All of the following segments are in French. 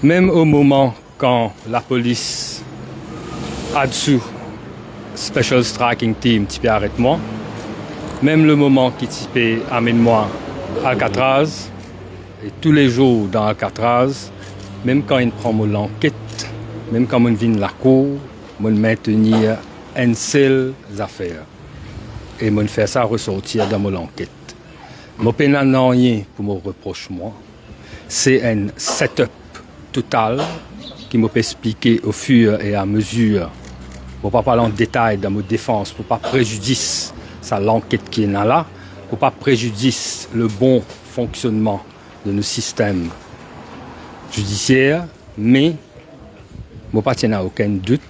Même au moment quand la police a dessous Special Striking Team, type arrête-moi, même le moment qui type amène-moi à Alcatraz, et tous les jours dans Alcatraz, même quand il prend mon enquête, même quand on vient de la cour, on maintenir une seule affaire. Et on fait ça ressortir dans mon enquête. Mon pénal n'a rien pour me reprocher moi. C'est un setup total qui m'a expliqué au fur et à mesure. Pour pas parler en détail dans ma défense, pour pas préjudice ça l'enquête qui est là, pour pas préjudice le bon fonctionnement de nos systèmes judiciaires, mais je n'ai pas aucun doute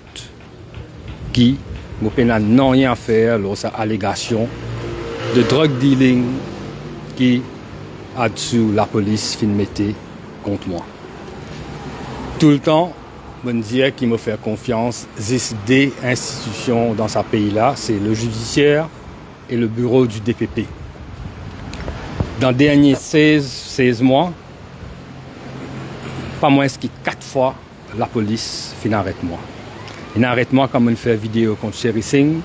qui n'a rien à faire dans cette allégation de drug dealing qui a dessous la police fin mettait contre moi. Tout le temps, je me disais qu'il me fait confiance, c'est des institutions dans ce pays-là, c'est le judiciaire et le bureau du DPP. Dans les derniers 16 mois, pas moins que 4 fois, la police fin arrête moi. Il arrête moi comme on fait vidéo contre Sherry Singh,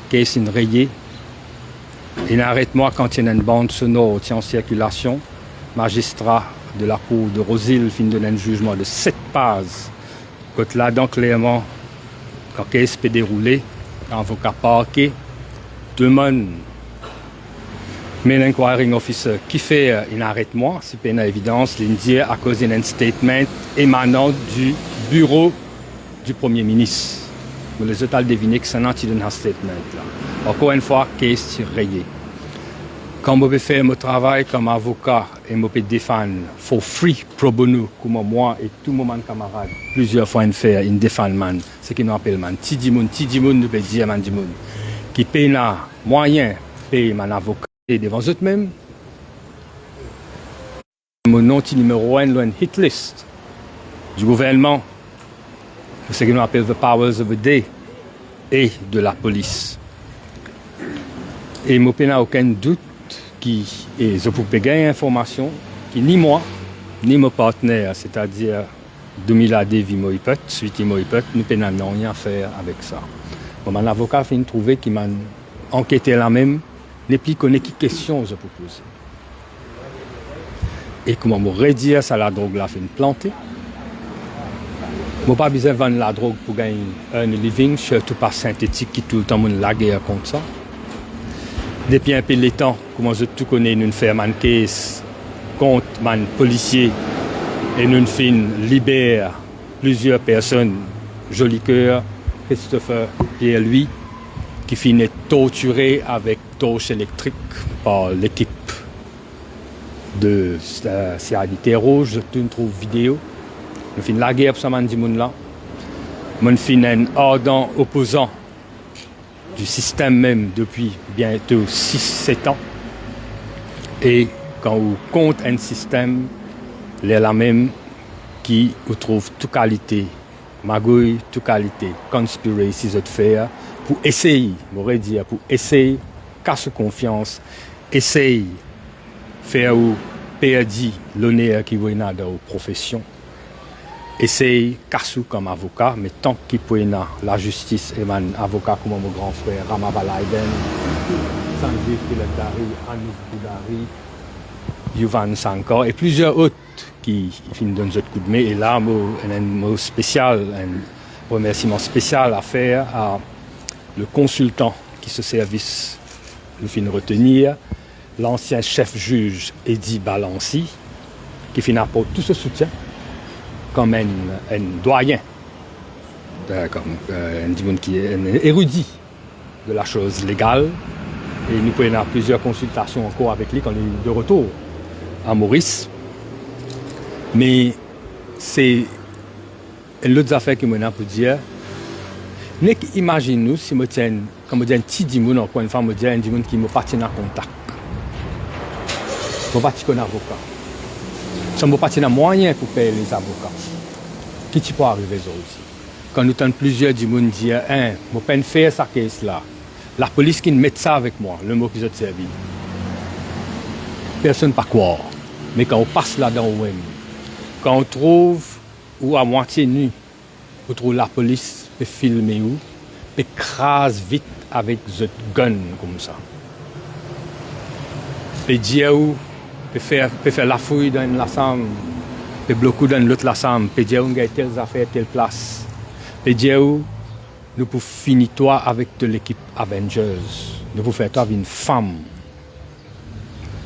qui est une rayée. Il arrête moi quand il y a une bande sonore en circulation. Magistrat de la cour de Rosil fin donner un jugement de 7 pages. Quand là, donc clairement, quand le case peut dérouler, l'avocat parqué demande mais l'inquiring officer qui fait une arrête-moi, c'est pas une évidence, l'indier à cause d'un statement émanant du bureau du Premier ministre. Mais les autres devinent que c'est un statement là. Encore une fois, case rayé. Quand je fais mon travail comme avocat et je peux défendre for free pro bono, comme moi et tout mon camarade, plusieurs fois une défendre ce qu'on appelle man, tidimoun, nous peut dire man dimoun, qui paye na moyen paye mon avocat devant eux mêmes. Mon nom numéro 1 dans hit list du gouvernement, ce qu'on appelle the powers of the day et de la police. Et je n'ai aucun doute et je peux gagner information qui ni moi, ni mon partenaire, c'est-à-dire 2000 AD Vimoipet, suite Vimoipet, nous n'avons rien à faire avec ça. Bon, mon avocat a trouvé qu'il m'a enquêté la même, n'est plus connaît qui question je peux poser. Et comment me redire ça la drogue là fait une planter. Je n'ai pas besoin de vendre la drogue pour gagner un living, surtout pas synthétique qui tout le temps la guerre contre ça. Depuis un peu de temps, comment je tout connais, nous faisons un case contre un policier et nous libère plusieurs personnes, joli cœur, Christopher Pierre-Louis, qui finit torturé avec torche électrique par l'équipe de CID Rouge. Je trouve vidéo. Nous faisons la guerre pour ce monde-là. Nous faisons un ardent opposant du système même depuis bientôt 6-7 ans. Et quand on compte un système, il est la même qui trouve toute qualité, magouille, toute qualité, conspiracy de faire, pour essayer, m'aurait dit, pour essayer, casser confiance, essayer faire perdre l'honneur qui vous dans la profession. Essaye Kassou comme avocat, mais tant qu'il peut y la justice et mon avocat comme mon grand frère Rama Balaiden, Sanjay Pilatari, Anis Boudari, Yuvan Sankar et plusieurs autres qui donnent un coup de main. Et là, un mot spécial, un remerciement spécial à faire à le consultant qui ce service nous fait retenir, l'ancien chef juge Eddie Balancy, qui apporte tout ce soutien comme un doyen, comme un qui est un érudit de la chose légale. Et nous pouvons avoir plusieurs consultations encore avec lui quand il est de retour à Maurice. Mais c'est une autre affaire que je peux dire. Imaginez-nous si je tiens, comme je dis, un petit dimoun, encore une fois, je dis un dimoun qui me partit en contact. Je ne suis pas un avocat. Je ne suis pas un moyen pour payer les avocats. Qui peut arriver aussi? Quand nous avons plusieurs dimoun dire, je ne peux pas faire ça caisse là. La police qui met ça avec moi, le mot qu'ils ont servi. Personne ne peut pas croire. Mais quand on passe là-dedans, quand on trouve ou à moitié nu, vous trouvez la police peut filmer ou peut crase vite avec the gun comme ça. Peut dire ou peut faire la fouille dans la chambre, peut bloquer dans l'autre la chambre, peut dire où il y a telle affaire, telle place. Peut dire où nous pouvons finir toi avec de l'équipe Avengers. Nous pouvons faire toi avec une femme.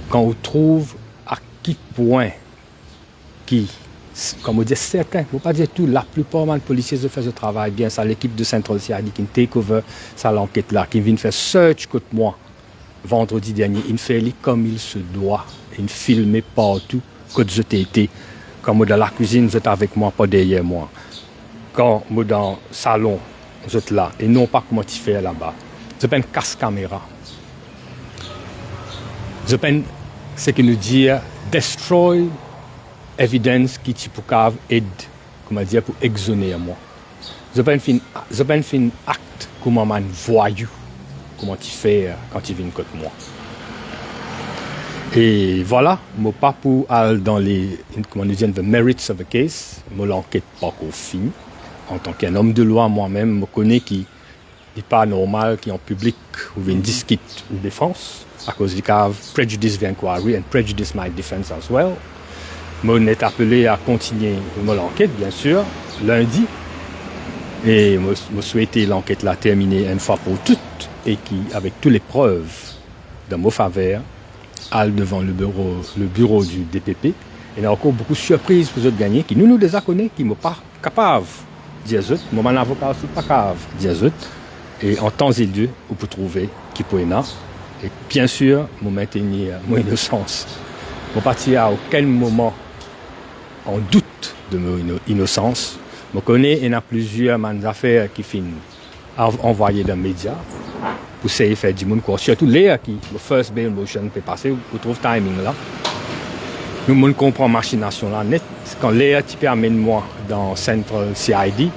Quand on trouve à quel point qui, comme on dit certains, il ne faut pas dire tout, la plupart des policiers font ce travail bien. Ça, l'équipe de Central CID qui take over ça l'enquête là, qui vient faire search contre moi vendredi dernier. Il fait comme il se doit. Il filme partout quand j'étais été. Quand moi dans la cuisine, vous êtes avec moi, pas derrière moi. Quand moi dans le salon, vous êtes là. Et non pas comment tu fais là-bas. Je prends une casse caméra. Je prends ce qui nous dit destroy evidence qui tu peux aide, comment dire, pour exonérer moi. Je prends un acte comment man voyou, comment tu fais quand tu viens contre moi. Et voilà, moi pas pour aller dans les, comment nous dit, the merits of the case, moi l'enquête pas encore finie. En tant qu'un homme de loi, moi-même, je connais qui n'est pas normal, qui en public ou une disquite ou défense, à cause du cas prejudice the inquiry and prejudice my defense as well. Je suis appelé à continuer l'enquête, bien sûr, lundi. Et je souhaite l'enquête là terminée une fois pour toutes et qui, avec toutes les preuves dans mon faveur, aille devant le bureau du DPP. Et il y a encore beaucoup de surprises pour eux de gagner, qui nous les connaissons, qui ne sont pas capables de dire eux. Moi, mon avocat aussi pas capable de dire eux. Et en temps et lieu, vous pouvez trouver qui peut être. Et bien sûr, je maintenir mon innocence. Je ne partir à aucun moment en doute de mon innocence. Je connais, il y a plusieurs affaires qui finissent envoyées dans les médias pour essayer de faire du monde. Surtout les qui, le first bail motion peut passer, vous trouvez le timing là. Nous comprenons la machination là net. Quand les qui amène moi dans Central CID,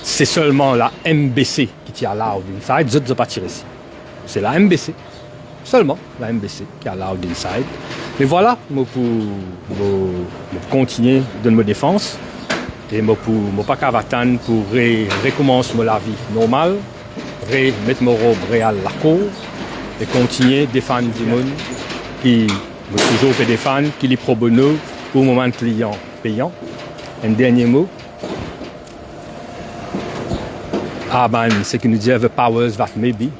c'est seulement la MBC qui tient loud inside, les autres ne pas tirer ici. C'est la MBC. Seulement la MBC qui a loud inside. Mais voilà, moi pour continuer de me défense et moi pour pas attendre pour recommencer la vie normale, mettre mon robe réelle à la cour et continuer à défendre du monde qui toujours peut défendre, qui est pro bono au moment de client payant. Un dernier mot. C'est qui nous dit the powers that may be.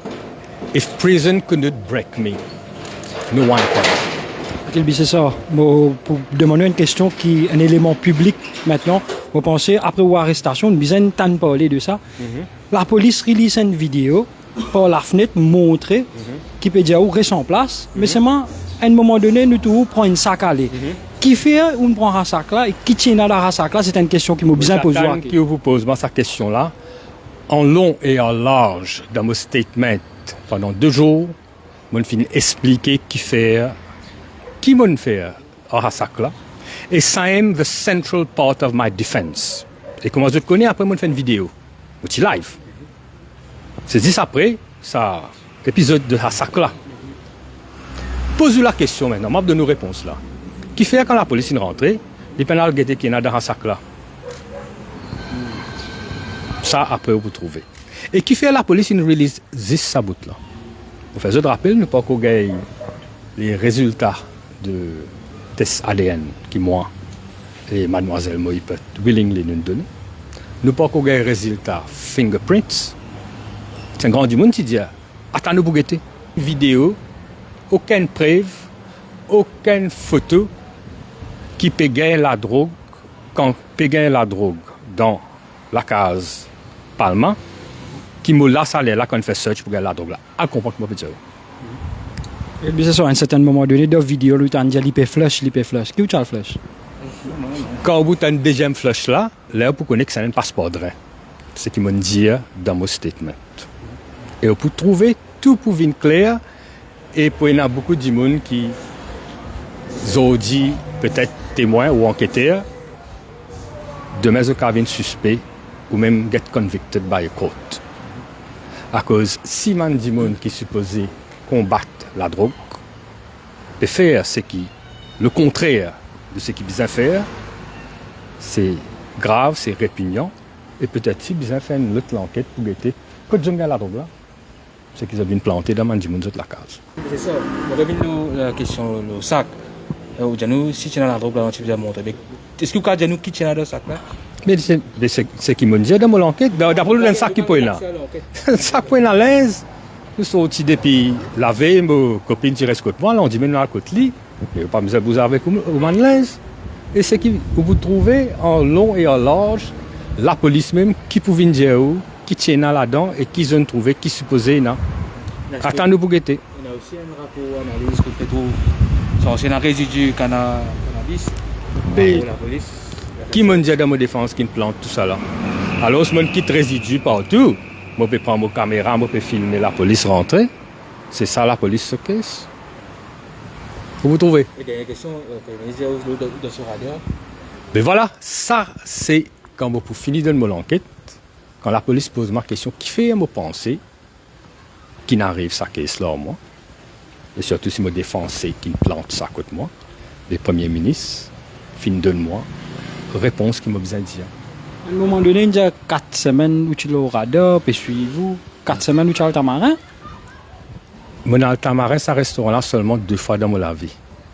If prison could not break me, no one can. C'est ça. Pour demander une question qui est un élément public maintenant, vous pensez, après l'arrestation, nous avons tant parler de ça. La police release une vidéo par la fenêtre montrer qui peut dire où reste en place, mais seulement à un moment donné, nous tous prenons une sac à aller. Qui fait où on prend un sac là et qui tient dans la sac là, c'est une question qui m'a bien posée. Qui vous pose cette question là, en long et en large dans mon statement pendant 2 jours, je vais expliquer qui m'a fait à sac là. Et ça est the central part of my defense. Et comment je connais après, je fais une vidéo, je live. C'est juste après, ça, épisode de sac là. Pose la question maintenant, je vais donner une réponse là. Qui fait quand la police est rentrée, les pénals qui est dans le sac là. Ça, après, vous trouvez. Et qui fait la police une release 10 sabot là. Vous faites un rappel, nous pas qu'on gagne les résultats de test ADN qui moi et mademoiselle Moïpet willingly nous donnent. Nous pas qu'on gagne les résultats fingerprints. C'est un grand du monde qui dit attendez pour guetter. Vidéo, aucune preuve, aucune photo qui peut gagner la drogue quand peut gagner la drogue dans la case Palma qui me laisse aller là quand on fait search pour gagner la drogue là. À comprendre comment dire. Et bien c'est ça, à un certain moment donné, dans la vidéo, lui, tu as dit l'IP flush. Qui tu as le flush? Quand vous avez une deuxième flush là, vous connaissez que c'est un passeport de rein. C'est ce qu'ils m'ont dit dans mon statement. Et vous pouvez trouver tout pour venir clair. Et pour il y a beaucoup de monde qui ont dit, peut-être témoins ou enquêteurs, demain ils ont suspect ou même get convicted by a court. À cause si man di monde qui supposé combattre la drogue peut faire ce qui le contraire de ce qu'il vient faire, c'est grave, c'est répugnant. Et peut-être si ils ont fait une autre enquête pour guetter. Quand j'aime bien la drogue là, c'est qu'ils ont dû planter dans la case. C'est ça. On revient à la question le sac. Si tu as la drogue là, tu vas montrer. Est-ce que vous avez dit qui tient dans le sac là? Mais c'est qui m'ont dit dans l'enquête. D'après le sac qui peut là. Le sac pour la linge. Nous sommes sortis depuis la veille, mes copines qui restent côté moi, on dit mais nous à côté lit. Il n'y a pas besoin de vous avec au man linge. Et c'est que vous trouvez en long et en large la police même qui pouvait dire où, qui tient là-dedans et qui ont trouvé, qui supposait là. Attends-nous pour guetter. On a aussi un rapport analyse que peut-être c'est un résidu cannabis. Mais La police. qui m'a dit dans ma défense qui plante tout ça là. Alors je me quitte résidu partout. Moi je peux prendre ma caméra, je peux filmer la police rentrer. C'est ça la police se caisse. Vous trouvez? Et dernière question, de ce radio. Mais voilà, ça c'est quand vous finissez de mon enquête, quand la police pose ma question, qui fait me penser qui n'arrive ça caisse là moi, et surtout si me défense qui plante ça contre moi, les premiers ministres, fin de moi, réponse qui m'a besoin de dire. À un moment donné, il y a 4 semaines où tu l'as au radar, puis suivez-vous. 4 semaines où tu as le tamarin. Mon altamarin, ça restera là seulement 2 fois dans ma vie.